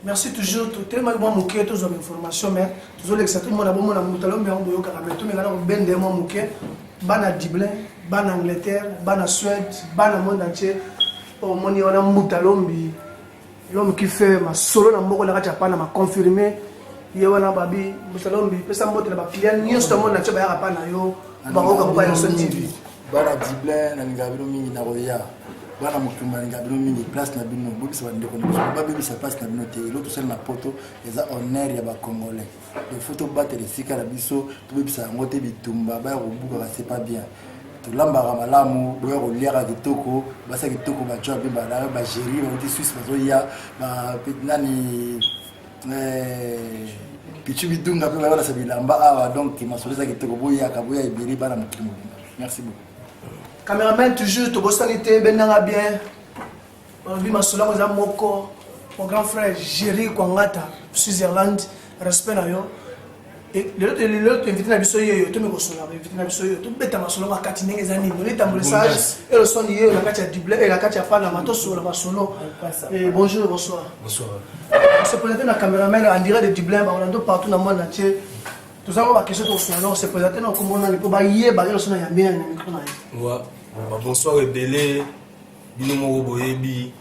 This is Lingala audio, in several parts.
Merci toujours. Tellement bon mouké, tous les informations, mais toujours l'exactement la bonne moutalo, mais on doit carameto, mais là on ben des mots mouké, ban à Dublin, ban Angleterre, ban à Suède, ban à monde entier. Au monde on a moutalo, l'homme qui fait ma solo na moko la Japan m'a confirmé. Il y a un babi, moutalo, mais ça monte la client, ni ce monde entier ba ya pana yo, ba ko ba yo son TV. Ban à Dublin, na ngabiro mingi na roya. Voilà mon mingi place na bino bobi sa ndeko na ba bibi sa place na bino te l'autre seul na poto eza honneur ya ba congolais le photo battre les sika la biso to bibi sa ngote bitumba ba robuka c'est pas bien to lamba malamu boya ko liara kitoko ba sa kitoko ba job ba la ba gérer ba Suisse ba ya ba nani pichu bidunga pe ba sa bilamba awa donc masoleza kitoko boya kaboya ibiri bana mukimu. Merci beaucoup. Caméraman toujours, tout sanité, benanga bien. On vit ma sola, mon grand frère Jerry Kwangata, Switzerland, respect na yo. Et l'autre invité na biso yo, tout me kosola, invité na biso yo, tout beta ma sola makati ndenge zani, donner ta message et le son hier la katia Dublin et la katia pas na mato sur la solo. Et bonjour, bonsoir. Bonsoir. On se présente na caméraman en direct de Dublin, on a partout dans le monde entier. Tout ça, on va question au son, on se présente dans comment on a pour bailler, bailler le son ya bien na micro na yo. Ouais. Bonsoir Ebele, Binomo Boyebi,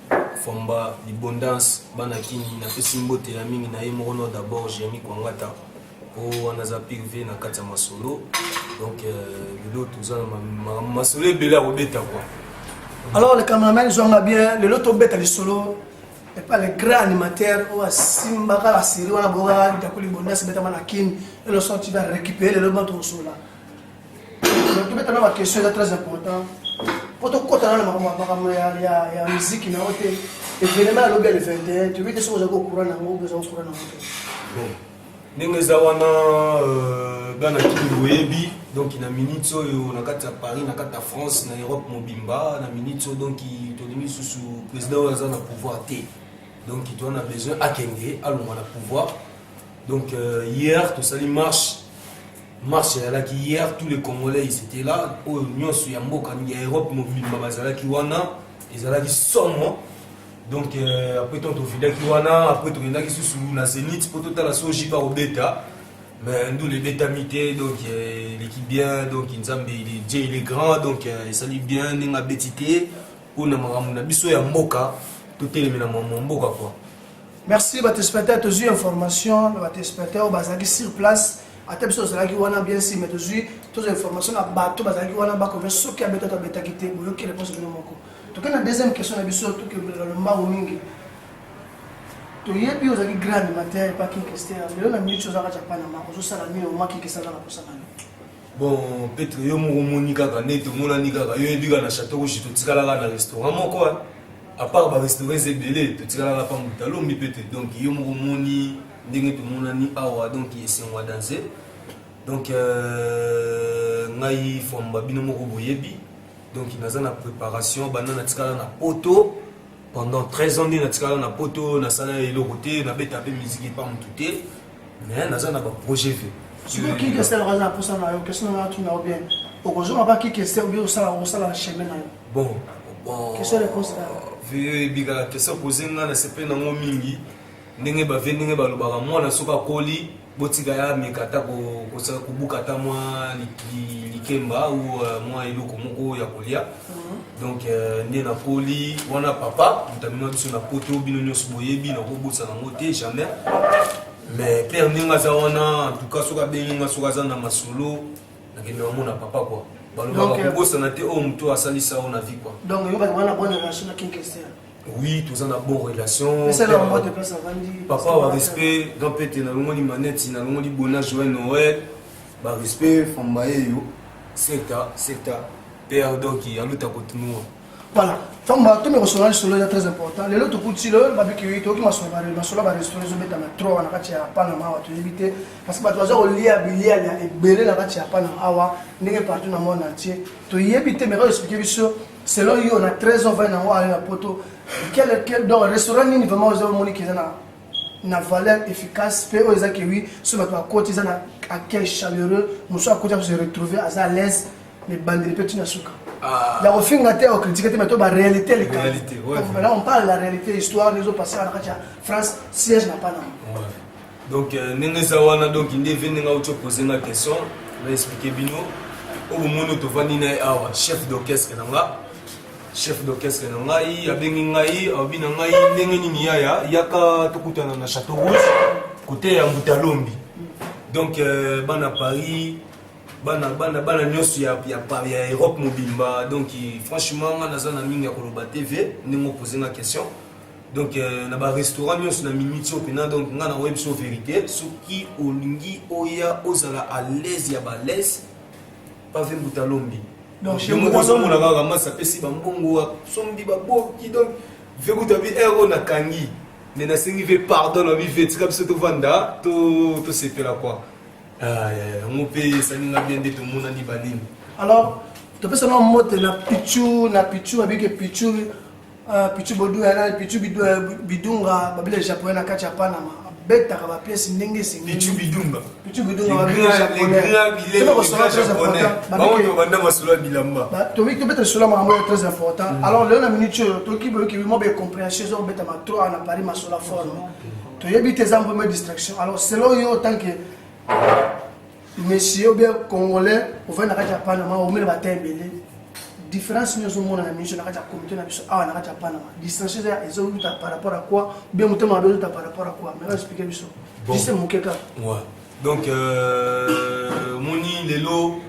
Fomba, Libondance, Banakini, na Pesimbote la mingi na Emono d'abord, Jérémy Kwangata, pour Anazapi V na Katia Masolo. Donc, le lot, tout ça, ma solo Ebele à Obeta quoi. Alors, les caméramans, ils ont bien, le lot Obeta les solo, et pas les grands animateurs, ou à Simbaka, la série, ou à Bora, Dakoli Bondas, Beta Manakini, et le son, tu vas récupérer le lot au sol là. Donc, maintenant, ma question est très importante. Pour tout côté, il y a la musique qui est en train événement le 21, tu veux que ce soit au courant d'un mot, besoin de courant d'un mot. Bon, Nengezawana, Banakini Boyebi, donc il y a Minito, on a à Paris, on a France, on a Europe, Mobimba, on a Minito, donc il est mis sous le président de la pouvoir T. Donc il a besoin à Kenge, à l'homme à pouvoir. Donc hier, tout ça, il marche. Marche là qui hier tous les Congolais ils étaient là au Union Suyambo quand il y a Europe mobile babazala qui wana ils allaient qui sont donc après tant au fidèle qui wana après tout il y en a qui sous la Zénith pour tout à la soji par au bêta mais nous les bêta mité donc l'équipe bien donc Nzambe il est grand donc il s'allie bien n'enga bétité pour na maramuna biso ya mboka tout est na mboka quoi. Merci à tes spectateurs aux informations à tes spectateurs bazaki sur place. À tes personnes qui ont bien si mais toutes les informations à bateau bazaki wana ba ko ce qui a bêta quitté boyo qui réponse de moko. Donc la deuxième question na biso tout que le mbago mingi. To yebi ozaki grand animateur pas qui question. Le na minute chose à Japan na ko ça la mi au maki qui ça na ko ça na. Bon peut-être yo mo moni kaka net mona ni kaka yo yebi na château rouge to tikala na restaurant moko à part ba restaurant zebele to tikala pa mutalo mi peut-être donc yo mo moni ndenge to mona ni awa donc c'est on va danser. Donc, ngai Fomba Binomo Boyebi. Donc, il y a une préparation. Banana Tikala na poto. Pendant 13 ans, il y a na poto, na sala et le côté, na bête avec musique et pas mon tout. Mais il y a un projet fait. Tu veux qui est le raison pour ça? Question là, tu n'as bien. Aujourd'hui, on va pas qui est le bien au salon chemin. Bon. Question réponse là. Biga question posée na sepe na ngo mingi. Ndenge ba vendenge ba lobaka mwana soka koli. Botika ya mekata ko kubukata mwa likemba ou mwa eloko moko ya kolia. Donc né na poli wana papa mutamino biso na poto bino nyonso boyebi na ko botsa na moté jamais. Mais père ninga za wana en tout cas soka benga soka za na masolo na kende mona papa quoi. Balobaka ko botsa na te o mto asalisa ona vie quoi. Donc yo ba wana bonne relation na kinkester. Oui, tous en a bonne relation. Papa a respect, dans pété na longo di manette, na longo di bona Joël Noël, ba respect Fomba yo, c'est père donc il y a l'autre côté nous. Voilà. Fomba tout me recevoir solo est très important. Les autres coups le ba biki to ki masolo ba restaurant zo beta na trop na kati ya pana ma watu libité parce que ba toza ko lia bilia ya ebele na kati ya pana awa ndenge partout na monde entier. To yebité mais expliquer biso selon yo na 13 ans 20 ans na poto quel dans restaurant ni vraiment aux hommes qui na valeur efficace pe aux qui oui sur votre côté ça na accueil chaleureux nous sommes à côté se retrouver à l'aise les bandes de petits na suka. Il y a aussi une critique, mais la réalité. Réalité, ouais. Donc, là, on parle de la réalité, l'histoire, les autres passés en France, siège n'a pas d'âme. Donc, Nengezawana, donc, il est venu à poser une question. On va expliquer Bino. Au moment où tu vas venir, chef d'orchestre, chef d'orchestre, il y a un Château Rouge, côté à Moutalombi. Donc, à Paris. Bana nyos ya Europe mobimba donc franchement naza na mingi ya koloba TV ndingo poser na question donc na ba restaurant nyos na minute opena donc nga na web sur vérité soki olingi oya ozala à l'aise ya ba l'aise pas ve Mbutalombi donc chez moi so mona ga masa pesi ba mbongo sombi ba boki donc ve kutabi ero na kangi mais na sengi ve pardon na vi tika biso to vanda to sepela quoi. Alors, tu peux seulement monter na pichu avec pichu bodu na pichu bidunga babile japonais na kacha panama beta ka ba pièce ndenge singi pichu bidunga babile japonais c'est pas ça très important ba banda masolo bilamba to oui to peut être cela mambo très important alors le na minute to ki bo ki mo be compréhension zo beta ma trop na Paris masola forme to yebi tes en première distraction alors selon yo tant que monsieur bien congolais au fait na kacha panama au mele batembele différence nous sommes na mission na kacha comité na biso na kacha panama distance ya ezo par rapport à quoi bien mutema bezo par rapport à quoi mais expliquer biso c'est mon keka ouais donc moni lelo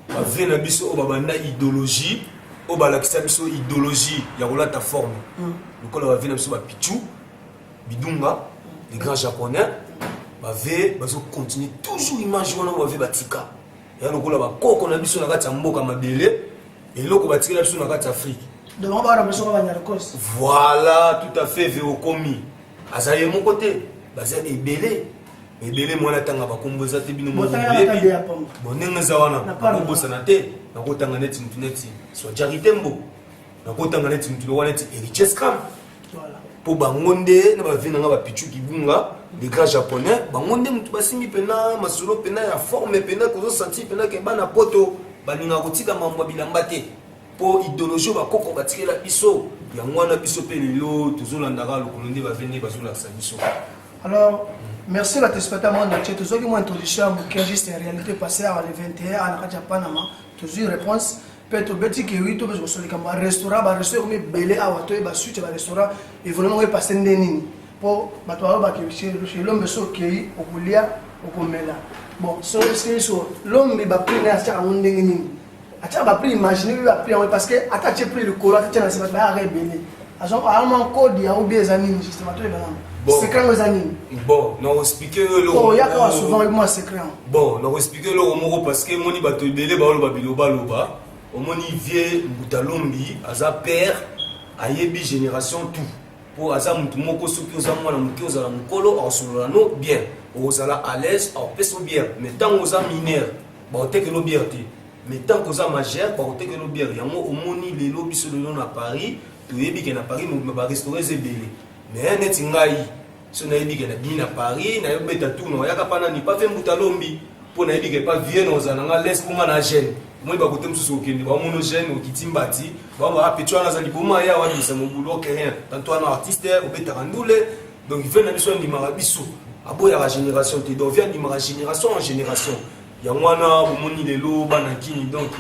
ave na biso o babanda idéologie o balakisa biso idéologie ya kolata forme lokola ave na biso ba pichu bidunga les grands japonais bave bazo continuer toujours image wana bave batika ya lokola ba koko na biso na kati ya mboka mabele et loko batika biso na kati ya Afrique donc on va ramasser ba nyarkos voilà tout à fait veokomi azaye mon côté baza ebele mwana tanga bakomboza te bino mo bonenge za wana bakobosa na te nakotanga neti mtuneti so charité mbo nakotanga neti mtulo wana neti héritier scam voilà po bangonde na bavina nga bapichu kibunga les grands japonais bangonde mutu basimbi pena masolo pena ya forme pena kozo sentir pena ke bana poto balinga kotika mambo bilamba te po idéologie bakoko batikela biso ya ngwana biso pe lelo tozolandaka lokolo nde bavende bazolakisa biso. Alors merci la téléspectateur monde entier tous ceux qui m'ont introduit à mon juste en réalité passé à le 21 à la Panama toujours réponse peut-être beti que oui to bezo soli kamba restaurant mais belé à wato ba suite ba restaurant et vraiment on passer ndeni pour bato ba ke chez l'homme so ki okulia okomela bon so c'est so l'homme ba prix na cha ndenge nini acha ba prix imaginer ba prix parce que attacher prix le colo attacher na c'est ba rebelle azon allemand code ya ou bien zanini justement to ba bon secret aux anines bon non expliquer le oh ya ka souvent avec moi secret bon non expliquer le moko parce que moni bato belé ba lo ba biloba loba au moni vie Mbutalombi aza père ayebi génération tout pour aza mutu moko soki oza mwana muki ozala mukolo osolola no bien ozala à l'aise peso bien mais tant oza mineur ba otekelo bien te mais tant oza majeur ba otekelo bien yango omoni lelo biso lelo na Paris toyebi ke na Paris ba restaurer ebele mais neti ngai so nayebi ke na bini na Paris na yobeta tout no yaka pana ni pas fait Mbutalombi pour nayebi ke pas vienne ozala nga laisse pour nga na jeune moi ba kote mususu okende ba monogène okitimbati ba ba petwa na zali boma ya wani sa mobulo ke rien tant toi na artiste obeta kandule donc il fait na biso ni marabiso abo ya génération te donc vient ni mara génération en génération ya mwana bomoni lelo bana kini donc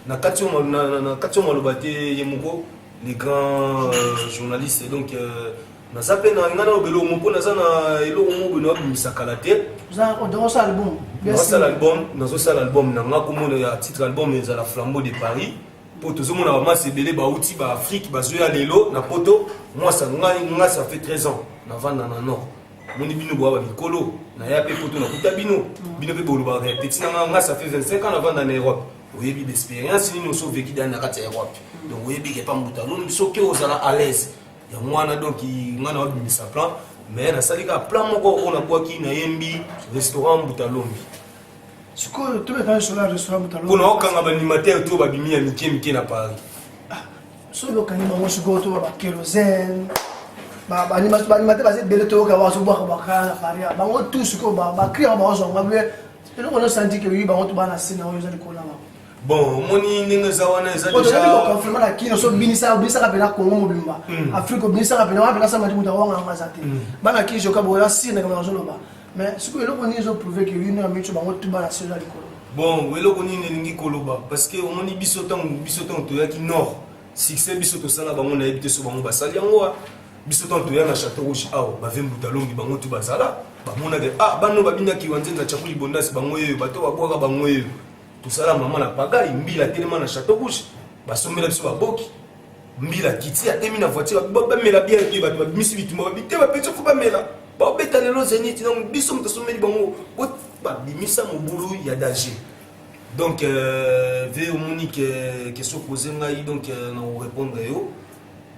na katio na katio malobate yemoko les grands journalistes donc na zape na ngana obelo mo na zana elo mo bino bimisakala te za on ça album dans ça l'album na nga komona ya titre album eza la flambeau de Paris pour tout le monde a masse belé ba outi ba Afrique ba zoya lelo na poto moi ça nga ça fait 13 ans na vanda na nord moni bino bo ba bikolo na ya pe poto na kuta bino pe bolo ba petit na nga ça fait 25 ans na vanda na Europe oyebi d'expérience ni no so vécu dans na kati Europe donc oyebi ke pa Mbutalombi so ke ozala à l'aise ya mwana donc ngana wa bimisa plan mais na salika plan moko on a quoi qui na yembi restaurant Mbutalombi siko to be kan sur le restaurant Mbutalombi kuna okanga ba animateur to ba bimia mike na Paris so lo kan mo siko to ba kérosène ba animateur ba zet bele to ka wa so ba na Paris ba ngo tout siko ba kriya ba zo ba be elo ko senti que oui ba ngo to ba na scène o yo zali ko na Bon, moni ndenge zawana eza déjà déjà confirmer la kino so binisa ka pena Congo mobimba Afrique binisa ka pena wa ça m'a dit mutawanga ngazate bana ki joka boya si na kama zoloba mais ce que eloko ni zo prouver que une ami tu bango tuba la cela likolo. Bon, eloko ni ndingi koloba parce que omoni biso to yaki nord succès biso to sala bango na ebité so bango basali yango biso to ya na Château Rouge awo ba vembuta longi bango tu bazala ba mona ke bano babinda ki wanzenza chakuli bondasi bango yeyo bato babwaka bango yeyo tout ça la maman na pagai mbila tellement na Château Rouge basomela biso baboki mbila kiti atemi na voiture bamela bien ki bato babimisi bituma babite bapetso fo bamela babeta lelo zeniti donc biso mtasomeli bango babimisa mobulu ya danger. Donc ve omonique question posée ngai donc na répondre yo.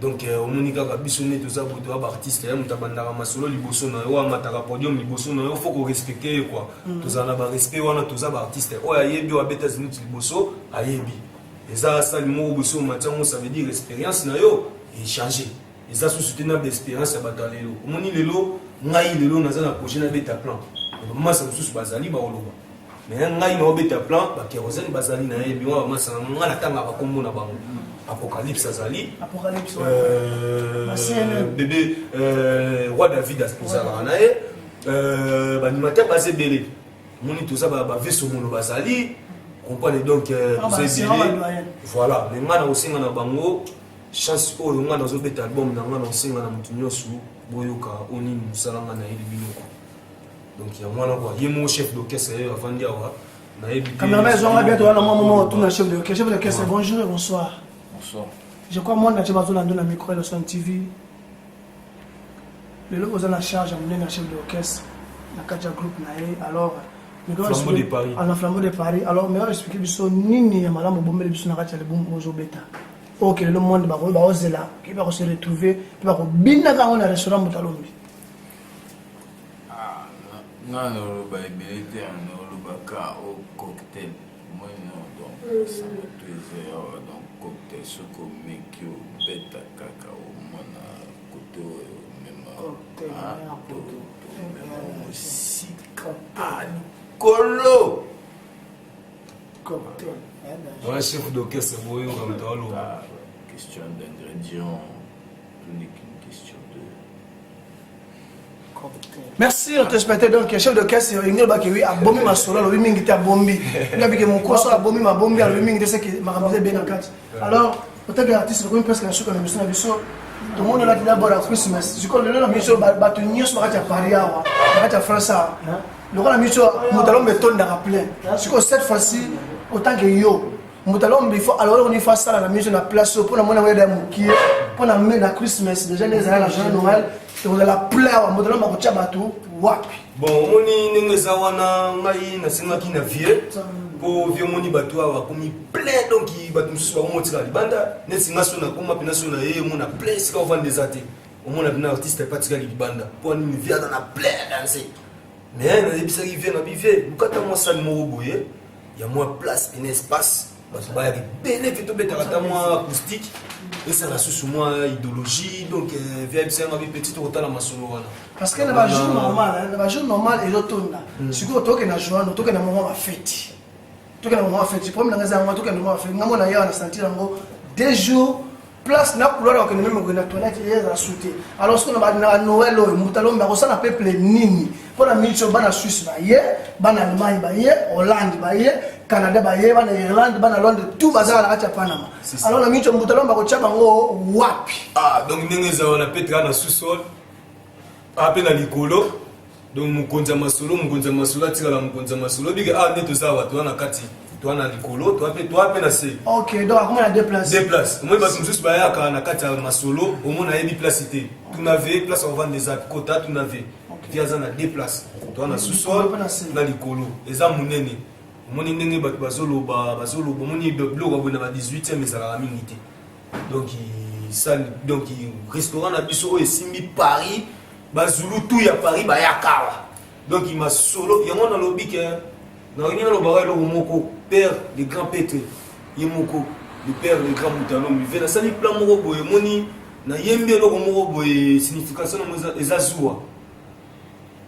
Donc omonique ka biso ne to za boto ba artiste ya mutabandaka masolo liboso na yo amataka podium liboso na yo faut ko respecter quoi. To za na ba respect wana to za ba artiste o ayebi wa beta ziniti liboso ayebi. Eza ça le mot boso matango ça veut dire expérience na yo et changer. Eza sous soutenable expérience ya batalelo. Omoni lelo ngai lelo na za na projet na beta plan. Maman ça sous bazali ba oloba. Mais ngai na obeta plan ba kérosène bazali na yebi wa masa nga na tanga ba kombo na bango. Apocalypse azali. Apocalypse. Bébé roi David azala na ye. Ba animateur bazé belé. Moni tout ça ba vaisseau mono bazali. Comprenez donc vous voilà, mais nga na osinga na bango chance oyo nga na zo beta album na nga na osinga na mutu nyosu boyoka oni musalanga na ile binoko. Donc il y a moi là quoi, il y a mon chef d'orchestre avant d'y avoir. Caméraman, ils ont bientôt un moment tout le chef d'orchestre. Chef d'orchestre, bonjour et bonsoir. Bonsoir. Je crois moi que dans la micro et le son TV. Le logo est en charge à mener un chef d'orchestre, la Kaja Group alors Flambeau de Paris. Alors Flambeau de Paris. Alors mais on explique biso nini ya malamu bombe biso na kati ya album ozo beta. OK, le monde ba ozela, qui va se retrouver, qui va binda ka on a restaurant Mutalombi. Non, le baïbélité, le baca au cocktail. Moi, non, donc, ça me plaisait. Donc, cocktail, ce qu'on met qui au bêta cacao, mon couteau, même. Même aussi. Colo! Cocktail. Ouais, chef d'orchestre, vous voyez, comme ça. Question d'ingrédients, tout n'est qu'une question de. Merci à tous donc chef de caisse il ba ki a bombi masolo lo mingi ta bombi ngabi ke mon koso a bombi ma bombi a lo mingi de ce qui m'a ramené bien en quatre alors autant que artiste comme presque na shuka na mission biso tout le monde là d'abord à Christmas je connais la mission ba to nyos ba ta Paris wa ba ta France le la mission Mutalombi tonda rappeler ce que cette fois-ci autant que yo Mutalombi il faut alors on y fait ça la mission na place pour na mona weda mukie pour na la Christmas déjà les années la journée Noël. On a la plaie, on a la bateau, wapi. Bon, on est dans les awana, on a singa qui na vieux. Pour vieux moni bateau, on a commis plein donc qui bateau sur le monte là. Banda, ne singa sona comme apena sona et on a plein si on vend des athées. On a bien artiste pas tirer les banda. Pour une vie dans la plein danser. Mais on a des arrivé na bivé. Quand on ça le mot boyer, il y a moins place, un espace. Parce que bah il y a des bénéfices bête à moi acoustique. Et ça la sous moi idéologie donc via c'est un petit hôtel à masolo wana parce que le jour normal le jour normal et l'automne si vous toquez na joie nous toquez na moment à fête toquez na moment à fête problème na ngeza toquez na moment à fête ngamo na ya na sentir ngo 2 jours place na couleur que même ngo na toilette et la sauter alors ce qu'on a na Noël Mutalombi ko ça na peuple nini pour la mission bana Suisse ba ye bana Allemagne ba ye Hollande ba ye Canada ba ye bana Irlande bana Londres tout bazar na kati ya Panama alors la mission Mutalombi ko tchaba ngo wapi donc ndenge on a petra na sous-sol appel na likolo donc mukonza masolo atira la mukonza masolo bige neto za watu na kati toi na likolo toi pe na se OK donc comment la déplace moi ba juste ba ya ka na kati ya masolo au moins na yebi placeité tu n'avais place on vend des quota tu n'avais via za na déplace toi na sous-sol na likolo eza munene moni ndenge bato bazolo moni blog abona ba 18e mais ça la minute donc ça donc restaurant na biso et simbi Paris bazulu tout ya Paris ba yakawa donc il m'a solo yango na lobby que na rien lo bagay lo moko père de grand Petre yemoko le père de grand Mutalombi vena sali plan moko boye moni na yembe lo moko boye signification na ezazua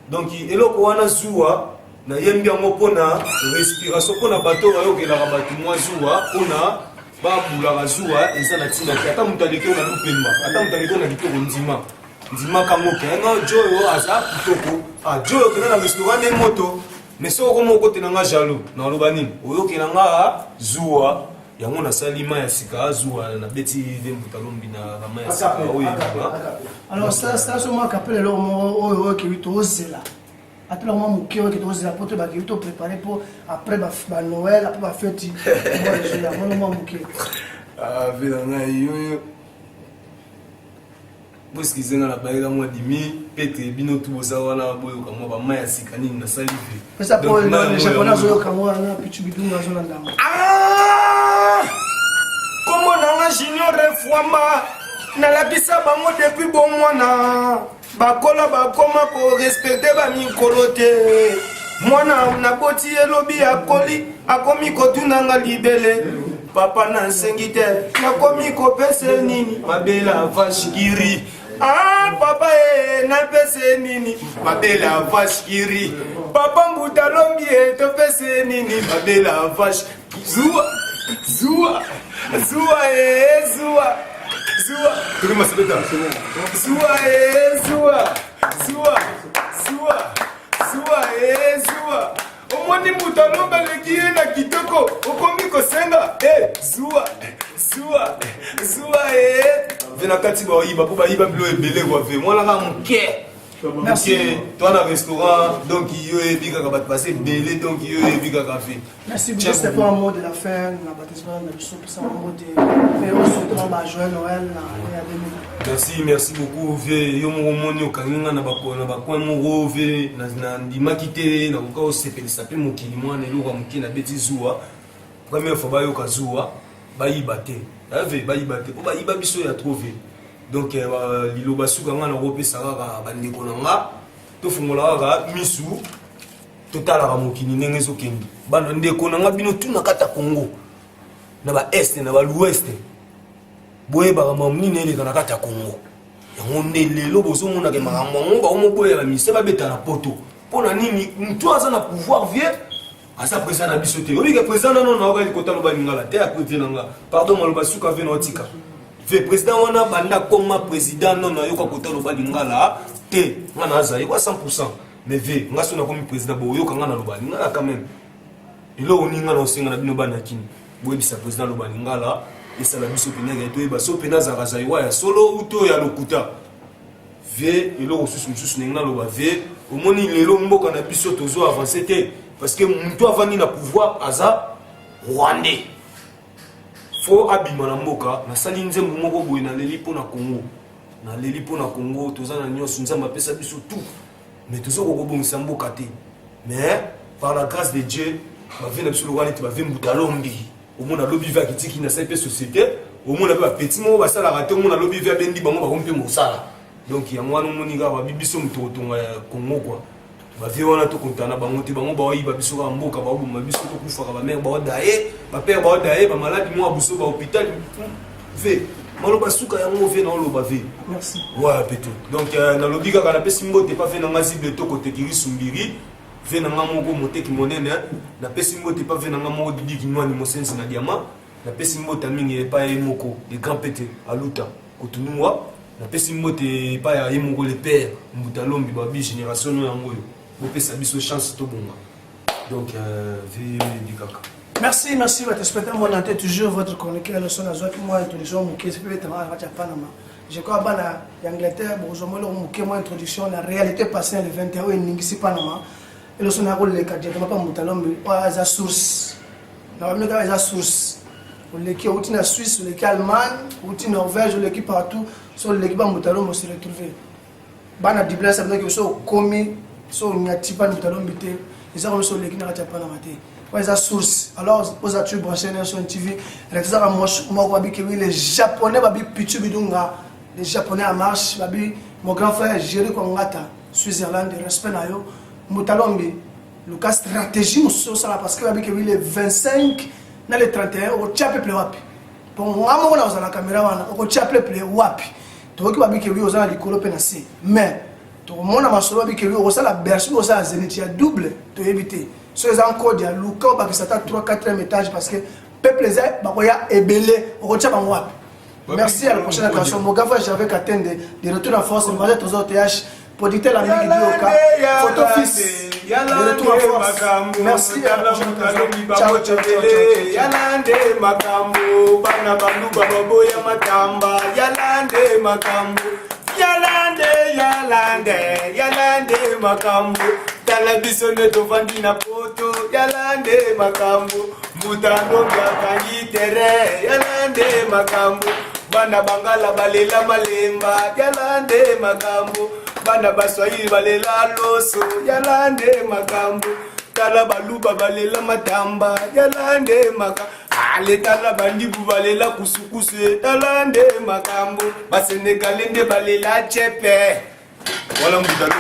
donc eloko wana zua na yembi yango mpona respiration mpona bato bayokelaka bato mwa zuwa mpona babulaka zuwa eza na ntina te ata moto aleki na lupemba ata moto aleki na kitoko ndima kango kenga joyo aza kitoko joyo okenda na restaurant nde moto mais soki okoma okotela nga jalo na oloba nini oyokela nga zuwa yango nasali mai ya sika zuwa nabeti nde mbutalombi na mai ya sika oyo alors ça seulement kapele eloko moko oyo oyokebi tozela atala mwa moke oyo tozela mpo to bakebi to préparé mpo après banoël après bafeti yango mwa moke vela ngai yoyo boski zenga na bayela mwa dimi pete bino tu boza wana boyoka mwa bamai ya sika nini nasali ve pesa po japonais azoyoka mwa wana pichu bidungu azolandanga kombo nanga junior refwamba nalakisa bango depuis bon mwana bakola bakoma korespecte bamikolo te mwana naboti elobi akoli akomi kotunanga libele papa nansengi te nakomi kopesa nini mabela vashikiri papa napesa nini mabela vashikiri papa mbutalombi topesa nini mabela vash zuwa zuwa zuwa zuwa zuwa turi masebeta zuwa zuwa zuwa zuwa zuwa zuwa omoni mutalomba leki ye na kitoko okomi kosenga zuwa zuwa zuwa vena kati baoyiba mpo bayiba bilo ebele kwa ve mwanaka moke moke toa restaurant donc yo yebi kaka bato base ebele donc yo yebi kaka ve merci beaucoup c'était pas un mot de la fin na batesba na biso pesa mot de mais on souhaitera ba joyeux Noël na ya 2000 merci beaucoup ve yo moko moni okangi nga na bakoin moko ve na ndimaki te nakoka osepelisa mpe mokili mwana eloko moke na beti zuwa première fois bayoka zuwa bayiba te ave bayiba te mpo bayiba biso ya trop ve donc liloba suka nga nakopesa kaka bandeko na nga tofungola kaka misu totalaka mokili ndenge ezokende bana ndeko na nga bino tuna kata Congo na baeste na baloueste boyebaka mamunini eleka na kati ya Congo yango nde lelo bozomonaka makambo yango baomoboyela mise babeta na poto mpo na nini mtu aza na pouvoir vie aza président na biso te obika président nano naoka likota loba lingala te akote na nga pardon maloba suka ve na otika ve président wana banda koma président nono ayoka kota loba lingala te nga na aza yekwa 100% mais ve nga so nakomi président boyoka nga na loba lingala quand même eloko ninga na osenga na bino bana kini boyebisa président loba lingala esala biso penaka toyeba so pena azalaka zaiwa ya solo uto ya lokuta ve eloko mosusu ndenge naloba ve omoni lelo mboka na biso tozo avance te parce que mutu avandi na pouvoir aza rwandais fo abima na mboka nasali nzembo moko boye naleli mpo na Congo toza na nyonso nzambe apesa biso tout mais tozo kokobongisa mboka te mais par la grâce de Dieu bave na biso lokwa neti bave mbutalombi omona lobi ve akitiki na sai mpe société omona mpe bapeti moko basalaka te omona lobi ve abendi bango bakomi mpe mosala donc yango wana omoni kaka babibiso moto kotonga ya Congo kua bavie wana tokontana bango te bango baoyiba biso kaka mboka baoboma biso tokufaka bamere baodaye bapere baodaye bamaladi mwa biso bahôpital ve maloba suka yango ve na oloba ve wala peto donc nalobi kaka napesi mbote pa ve na nga zible tokotekiri sumbiri ve na nga moko moteki monene napesi mbote pa ve na nga moko didi kinwani mosensi na diama napesi mbote mingi epa ye moko le grand pete aluta kotunua napesi mbote epa ya ye moko le père mbutalombi babi génération no yango oyo bopesa biso chance tobonga donc ve bikaka merci batespectateurs mon antenne toujours votre chroniqueur le son azwaki moi introduction moke sepe betanga na kati ya Panama je crois bana d'Angleterre bozomolo moke moi introduction la réalité passée le 21 oyo eningisi Panama et le son akoleka directement pa Mbutalombi eza source na bameka eza source oleki outi na Suisse oleki Allemagne outi Norvège oleki partout so oleki pa Mbutalombi se retrouver bana diplôme ça veut dire que so komi so nyati pa Mbutalombi te eza comme so oleki na kati ya Panama te eza source alors aux atu branché na son TV retza mo babi que les japonais babi pichu bidunga les japonais en marche babi mon grand frère Jerry Kongata Switzerland respect na yo Mbutalombi le cas stratégie so ça parce que babi que les 25 na le 31 au tia peuple wapi pour moi mo na la caméra wana au tia peuple wapi to ki babi que oui aux ana likolo pe na se mais tokomona masolo babikeli okosala berceau osala zénith ya double toyebi te so eza encore ya luka obakisa ata 3-4e étage parce que peuple eza bakoya ebele okotia bango wapi. Merci, à la prochaine occasion. Mon gars, j'avais qu'à attendre de retour en force. Moi, j'ai toujours TH. Producteur la musique Dioka. Photo fils. De retour en force. Merci, à la prochaine occasion. Ciao, ciao, ciao. Yalande makambo, bana bandu bababo ya matamba. Yalande makambo. Yalande makambo. Tala bisone tovandi na poto. Yalande makambo. Mutando ngakangi tere. Yalande makambo. Bana bangala balela malemba. Yalande makambo. Bana baswahili balela loso. Yalande makambo. Tala baluba balela matamba. Yalande makambo. Ale tala bandibu balela kusukuse. Yalande makambo. Basenegalende balela chepe. Wala mutalo.